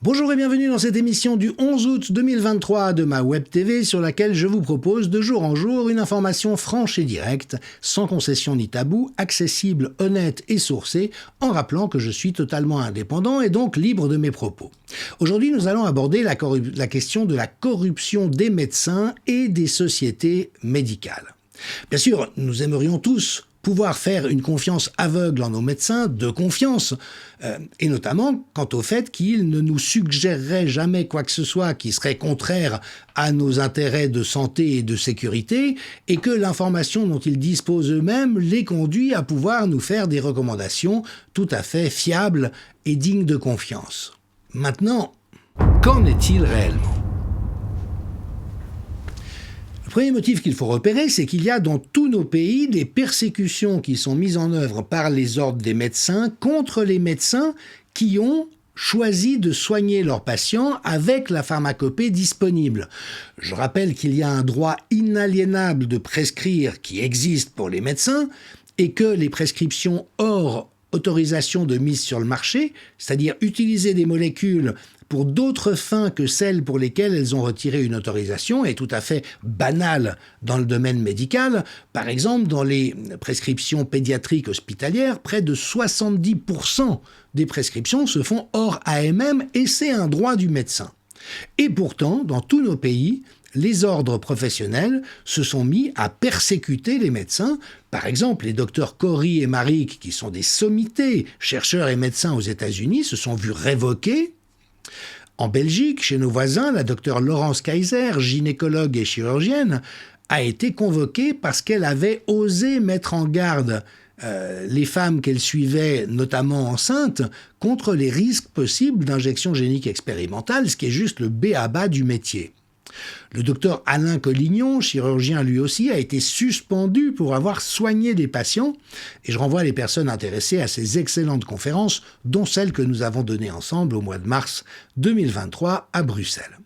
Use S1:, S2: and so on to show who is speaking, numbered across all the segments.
S1: Bonjour et bienvenue dans cette émission du 11 août 2023 de ma Web TV sur laquelle je vous propose de jour en jour une information franche et directe, sans concession ni tabou, accessible, honnête et sourcée, en rappelant que je suis totalement indépendant et donc libre de mes propos. Aujourd'hui, nous allons aborder la question de la corruption des médecins et des sociétés médicales. Bien sûr, nous aimerions tous pouvoir faire une confiance aveugle en nos médecins de confiance, et notamment quant au fait qu'ils ne nous suggéreraient jamais quoi que ce soit qui serait contraire à nos intérêts de santé et de sécurité, et que l'information dont ils disposent eux-mêmes les conduit à pouvoir nous faire des recommandations tout à fait fiables et dignes de confiance. Maintenant, qu'en est-il réellement ? Le premier motif qu'il faut repérer, c'est qu'il y a dans tous nos pays des persécutions qui sont mises en œuvre par les ordres des médecins contre les médecins qui ont choisi de soigner leurs patients avec la pharmacopée disponible. Je rappelle qu'il y a un droit inaliénable de prescrire qui existe pour les médecins et que les prescriptions hors autorisation de mise sur le marché, c'est-à-dire utiliser des molécules pour d'autres fins que celles pour lesquelles elles ont retiré une autorisation, est tout à fait banale dans le domaine médical. Par exemple, dans les prescriptions pédiatriques hospitalières, près de 70% des prescriptions se font hors AMM et c'est un droit du médecin. Et pourtant, dans tous nos pays, les ordres professionnels se sont mis à persécuter les médecins. Par exemple, les docteurs Cory et Marik, qui sont des sommités, chercheurs et médecins aux États-Unis, se sont vus révoquer. En Belgique, chez nos voisins, la docteure Laurence Kaiser, gynécologue et chirurgienne, a été convoquée parce qu'elle avait osé mettre en garde les femmes qu'elle suivait, notamment enceintes, contre les risques possibles d'injection génique expérimentale, ce qui est juste le b.a.-ba du métier. Le docteur Alain Collignon, chirurgien lui aussi, a été suspendu pour avoir soigné des patients, et je renvoie les personnes intéressées à ces excellentes conférences, dont celle que nous avons donnée ensemble au mois de mars 2023 à Bruxelles.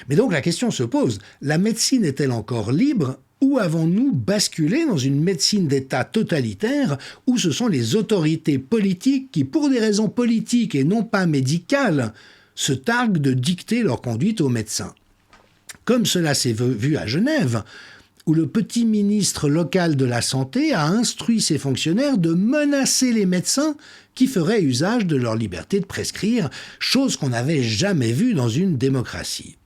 S1: Mais donc la question se pose, la médecine est-elle encore libre ou avons-nous basculé dans une médecine d'État totalitaire où ce sont les autorités politiques qui, pour des raisons politiques et non pas médicales, se targuent de dicter leur conduite aux médecins ? Comme cela s'est vu à Genève, où le petit ministre local de la Santé a instruit ses fonctionnaires de menacer les médecins qui feraient usage de leur liberté de prescrire, chose qu'on n'avait jamais vue dans une démocratie.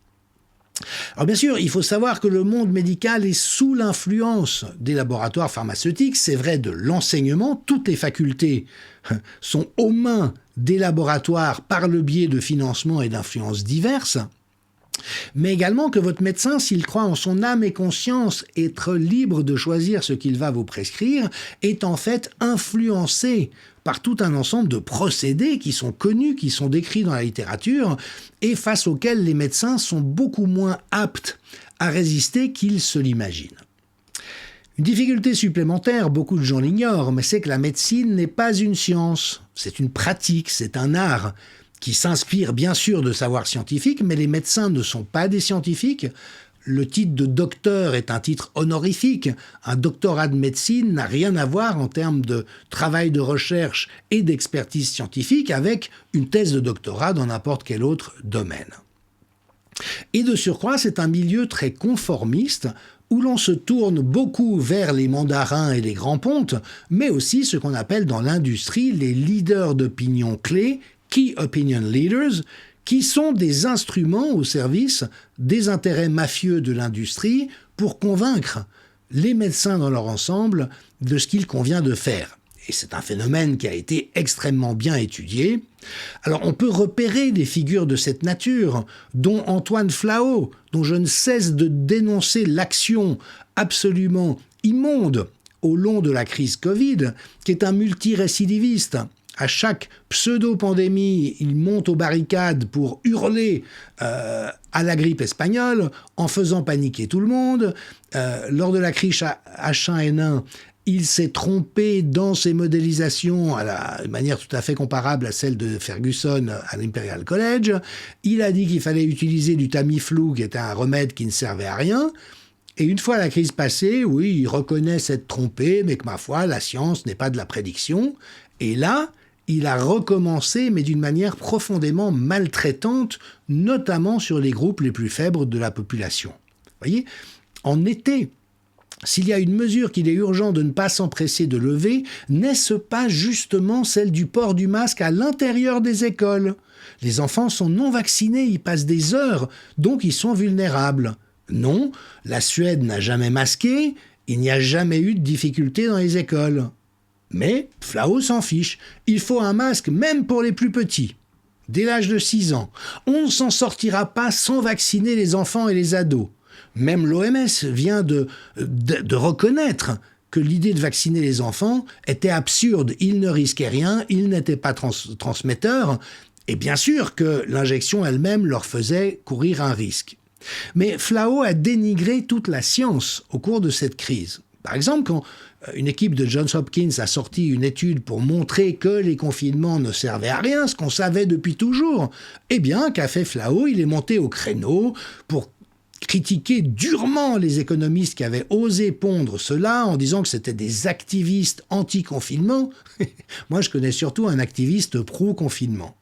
S1: Alors bien sûr, il faut savoir que le monde médical est sous l'influence des laboratoires pharmaceutiques, c'est vrai de l'enseignement, toutes les facultés sont aux mains des laboratoires par le biais de financements et d'influences diverses, mais également que votre médecin, s'il croit en son âme et conscience être libre de choisir ce qu'il va vous prescrire, est en fait influencé par tout un ensemble de procédés qui sont connus, qui sont décrits dans la littérature, et face auxquels les médecins sont beaucoup moins aptes à résister qu'ils se l'imaginent. Une difficulté supplémentaire, beaucoup de gens l'ignorent, mais c'est que la médecine n'est pas une science, c'est une pratique, c'est un art, qui s'inspire bien sûr de savoirs scientifiques, mais les médecins ne sont pas des scientifiques. Le titre de docteur est un titre honorifique. Un doctorat de médecine n'a rien à voir en termes de travail de recherche et d'expertise scientifique avec une thèse de doctorat dans n'importe quel autre domaine. Et de surcroît, c'est un milieu très conformiste où l'on se tourne beaucoup vers les mandarins et les grands pontes, mais aussi ce qu'on appelle dans l'industrie les leaders d'opinion clés, Key Opinion Leaders, qui sont des instruments au service des intérêts mafieux de l'industrie pour convaincre les médecins dans leur ensemble de ce qu'il convient de faire. Et c'est un phénomène qui a été extrêmement bien étudié. Alors on peut repérer des figures de cette nature, dont Antoine Flahault, dont je ne cesse de dénoncer l'action absolument immonde au long de la crise Covid, qui est un multirécidiviste. À chaque pseudo-pandémie, il monte aux barricades pour hurler à la grippe espagnole en faisant paniquer tout le monde. Lors de la crise H1N1, il s'est trompé dans ses modélisations de manière tout à fait comparable à celle de Ferguson à l'Imperial College. Il a dit qu'il fallait utiliser du Tamiflu, qui était un remède qui ne servait à rien. Et une fois la crise passée, oui, il reconnaît s'être trompé, mais que ma foi, la science n'est pas de la prédiction. Et là, il a recommencé, mais d'une manière profondément maltraitante, notamment sur les groupes les plus faibles de la population. Vous voyez, en été, s'il y a une mesure qu'il est urgent de ne pas s'empresser de lever, n'est-ce pas justement celle du port du masque à l'intérieur des écoles ? Les enfants sont non vaccinés, ils passent des heures, donc ils sont vulnérables. Non, la Suède n'a jamais masqué, il n'y a jamais eu de difficultés dans les écoles. Mais Flau s'en fiche, il faut un masque même pour les plus petits. Dès l'âge de 6 ans, on ne s'en sortira pas sans vacciner les enfants et les ados. Même l'OMS vient de reconnaître que l'idée de vacciner les enfants était absurde. Ils ne risquaient rien, ils n'étaient pas transmetteurs, et bien sûr que l'injection elle-même leur faisait courir un risque. Mais Flau a dénigré toute la science au cours de cette crise. Par exemple, quand une équipe de Johns Hopkins a sorti une étude pour montrer que les confinements ne servaient à rien, ce qu'on savait depuis toujours, eh bien, qu'a fait Flau ? Il est monté au créneau pour critiquer durement les économistes qui avaient osé pondre cela en disant que c'était des activistes anti-confinement. Moi, je connais surtout un activiste pro-confinement.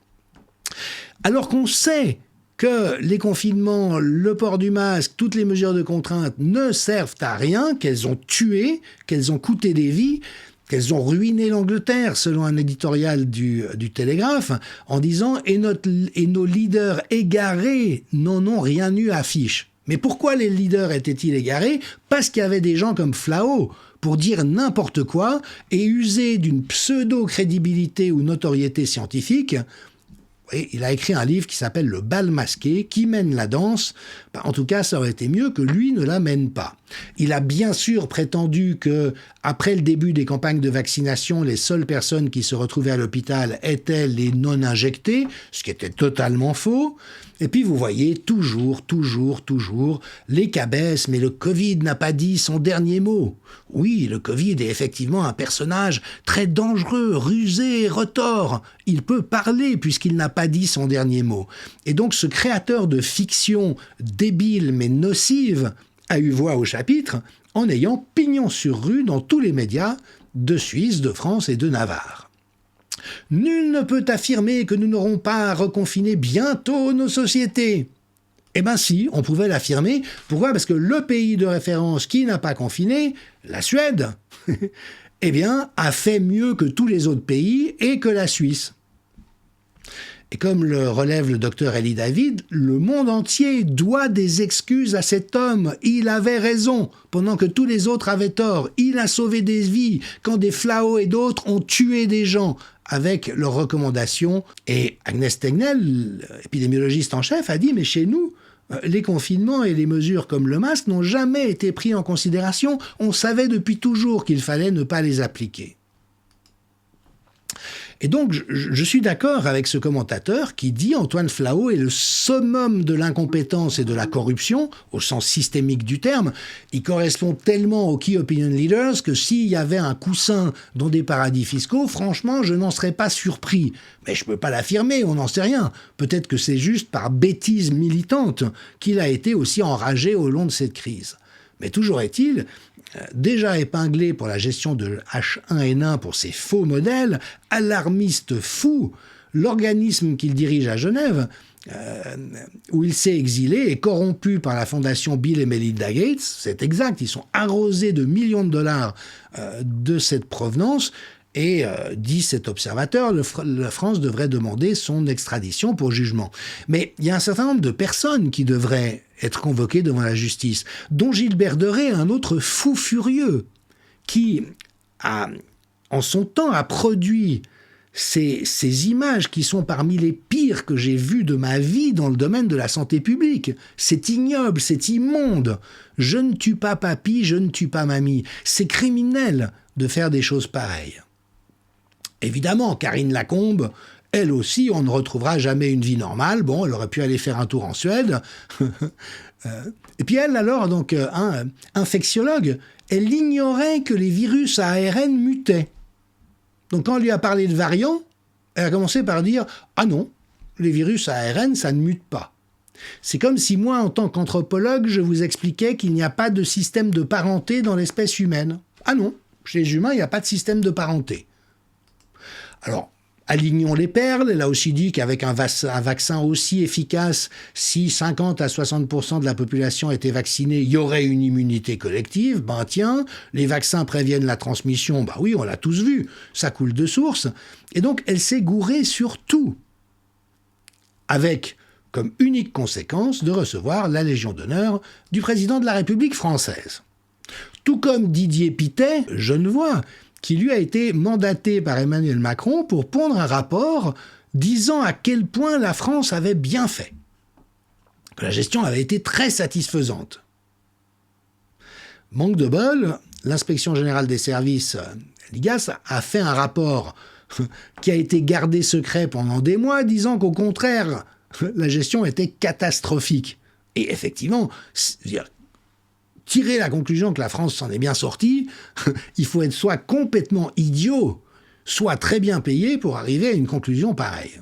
S1: Alors qu'on sait que les confinements, le port du masque, toutes les mesures de contrainte ne servent à rien, qu'elles ont tué, qu'elles ont coûté des vies, qu'elles ont ruiné l'Angleterre, selon un éditorial du Télégraphe, en disant « et nos leaders égarés n'en ont rien eu à fiche ». Mais pourquoi les leaders étaient-ils égarés ? Parce qu'il y avait des gens comme Flau pour dire n'importe quoi et user d'une pseudo-crédibilité ou notoriété scientifique. Et il a écrit un livre qui s'appelle « Le bal masqué », qui mène la danse. En tout cas, ça aurait été mieux que lui ne la mène pas. Il a bien sûr prétendu que, après le début des campagnes de vaccination, les seules personnes qui se retrouvaient à l'hôpital étaient les non-injectés, ce qui était totalement faux. Et puis vous voyez, toujours, les cabesses, mais le Covid n'a pas dit son dernier mot. Oui, le Covid est effectivement un personnage très dangereux, rusé, retors. Il peut parler puisqu'il n'a pas dit son dernier mot. Et donc ce créateur de fiction débile mais nocive a eu voix au chapitre en ayant pignon sur rue dans tous les médias de Suisse, de France et de Navarre. Nul ne peut affirmer que nous n'aurons pas à reconfiner bientôt nos sociétés. Eh bien si, on pouvait l'affirmer. Pourquoi ? Parce que le pays de référence qui n'a pas confiné, la Suède, eh bien, a fait mieux que tous les autres pays et que la Suisse. Et comme le relève le docteur Elie David, le monde entier doit des excuses à cet homme. Il avait raison, pendant que tous les autres avaient tort. Il a sauvé des vies, quand des Flau et d'autres ont tué des gens avec leurs recommandations. Et Agnès Tegnell, épidémiologiste en chef, a dit « Mais chez nous, les confinements et les mesures comme le masque n'ont jamais été pris en considération. On savait depuis toujours qu'il fallait ne pas les appliquer. » Et donc, je suis d'accord avec ce commentateur qui dit Antoine Flau est le summum de l'incompétence et de la corruption, au sens systémique du terme. Il correspond tellement aux key opinion leaders que s'il y avait un coussin dans des paradis fiscaux, franchement, je n'en serais pas surpris. Mais je ne peux pas l'affirmer, on n'en sait rien. Peut-être que c'est juste par bêtise militante qu'il a été aussi enragé au long de cette crise. Mais toujours est-il, déjà épinglé pour la gestion de H1N1 pour ses faux modèles, alarmiste fou, l'organisme qu'il dirige à Genève, où il s'est exilé, est corrompu par la fondation Bill et Melinda Gates, c'est exact, ils sont arrosés de millions de dollars de cette provenance, et, dit cet observateur, la France devrait demander son extradition pour jugement. Mais il y a un certain nombre de personnes qui devraient être convoquées devant la justice, dont Gilbert Deray, un autre fou furieux, qui, en son temps, a produit ces images qui sont parmi les pires que j'ai vues de ma vie dans le domaine de la santé publique. C'est ignoble, c'est immonde. Je ne tue pas papy, je ne tue pas mamie. C'est criminel de faire des choses pareilles. Évidemment, Karine Lacombe, elle aussi, on ne retrouvera jamais une vie normale. Bon, elle aurait pu aller faire un tour en Suède. Et puis elle, alors, donc, infectiologue, elle ignorait que les virus à ARN mutaient. Donc quand on lui a parlé de variants, elle a commencé par dire « Ah non, les virus à ARN, ça ne mute pas ». C'est comme si moi, en tant qu'anthropologue, je vous expliquais qu'il n'y a pas de système de parenté dans l'espèce humaine. Ah non, chez les humains, il n'y a pas de système de parenté. Alors, Alignons les perles, elle a aussi dit qu'avec un vaccin aussi efficace, si 50 à 60% de la population était vaccinée, il y aurait une immunité collective. Ben tiens, les vaccins préviennent la transmission, ben oui, on l'a tous vu, ça coule de source. Et donc elle s'est gourée sur tout, avec comme unique conséquence de recevoir la Légion d'honneur du président de la République française. Tout comme Didier Pittet, genevois, qui lui a été mandaté par Emmanuel Macron pour pondre un rapport disant à quel point la France avait bien fait, que la gestion avait été très satisfaisante. Manque de bol, l'inspection générale des services, l'IGAS, a fait un rapport qui a été gardé secret pendant des mois, disant qu'au contraire, la gestion était catastrophique. Et effectivement, tirer la conclusion que la France s'en est bien sortie, il faut être soit complètement idiot, soit très bien payé pour arriver à une conclusion pareille.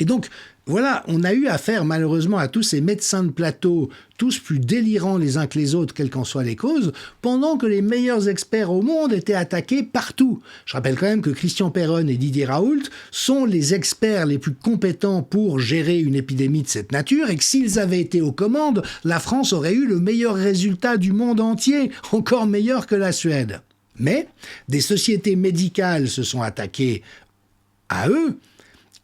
S1: Et donc, voilà, on a eu affaire malheureusement à tous ces médecins de plateau, tous plus délirants les uns que les autres, quelles qu'en soient les causes, pendant que les meilleurs experts au monde étaient attaqués partout. Je rappelle quand même que Christian Perron et Didier Raoult sont les experts les plus compétents pour gérer une épidémie de cette nature, et que s'ils avaient été aux commandes, la France aurait eu le meilleur résultat du monde entier, encore meilleur que la Suède. Mais des sociétés médicales se sont attaquées à eux,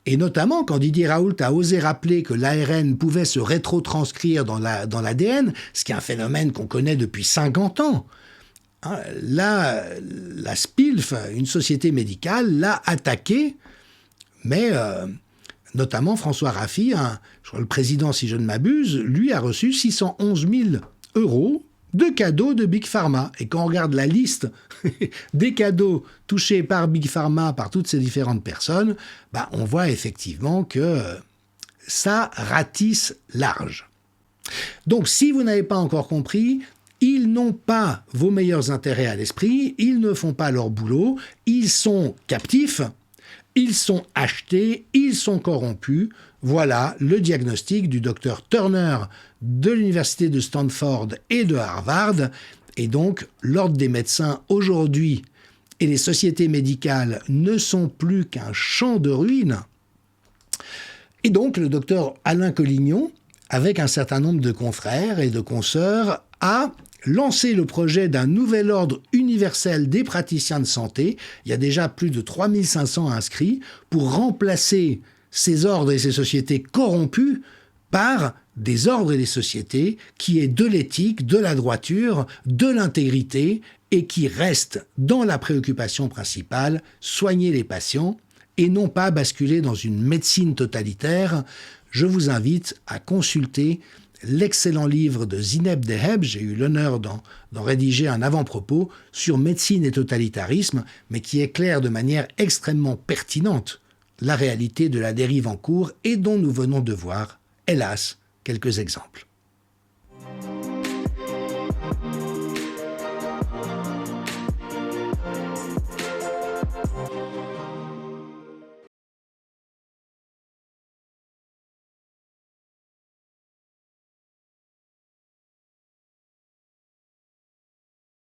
S1: et notamment quand Didier Raoult a osé rappeler que l'ARN pouvait se rétrotranscrire dans l'ADN, ce qui est un phénomène qu'on connaît depuis 50 ans. Là, la SPILF, une société médicale, l'a attaqué, mais notamment François Raffi, je crois le président si je ne m'abuse, lui a reçu 611 000 € de cadeaux de Big Pharma. Et quand on regarde la liste des cadeaux touchés par Big Pharma, par toutes ces différentes personnes, on voit effectivement que ça ratisse large. Donc, si vous n'avez pas encore compris, ils n'ont pas vos meilleurs intérêts à l'esprit, ils ne font pas leur boulot, ils sont captifs, ils sont achetés, ils sont corrompus. Voilà le diagnostic du docteur Turner de l'université de Stanford et de Harvard. Et donc, l'ordre des médecins aujourd'hui et les sociétés médicales ne sont plus qu'un champ de ruines. Et donc, le docteur Alain Collignon, avec un certain nombre de confrères et de consoeurs, a lancé le projet d'un nouvel ordre universel des praticiens de santé. Il y a déjà plus de 3500 inscrits pour remplacer ces ordres et ces sociétés corrompues par des ordres et des sociétés qui est de l'éthique, de la droiture, de l'intégrité et qui restent dans la préoccupation principale, soigner les patients et non pas basculer dans une médecine totalitaire. Je vous invite à consulter l'excellent livre de Zineb Deheb, j'ai eu l'honneur d'en rédiger un avant-propos sur médecine et totalitarisme, mais qui éclaire de manière extrêmement pertinente la réalité de la dérive en cours et dont nous venons de voir, hélas, quelques exemples.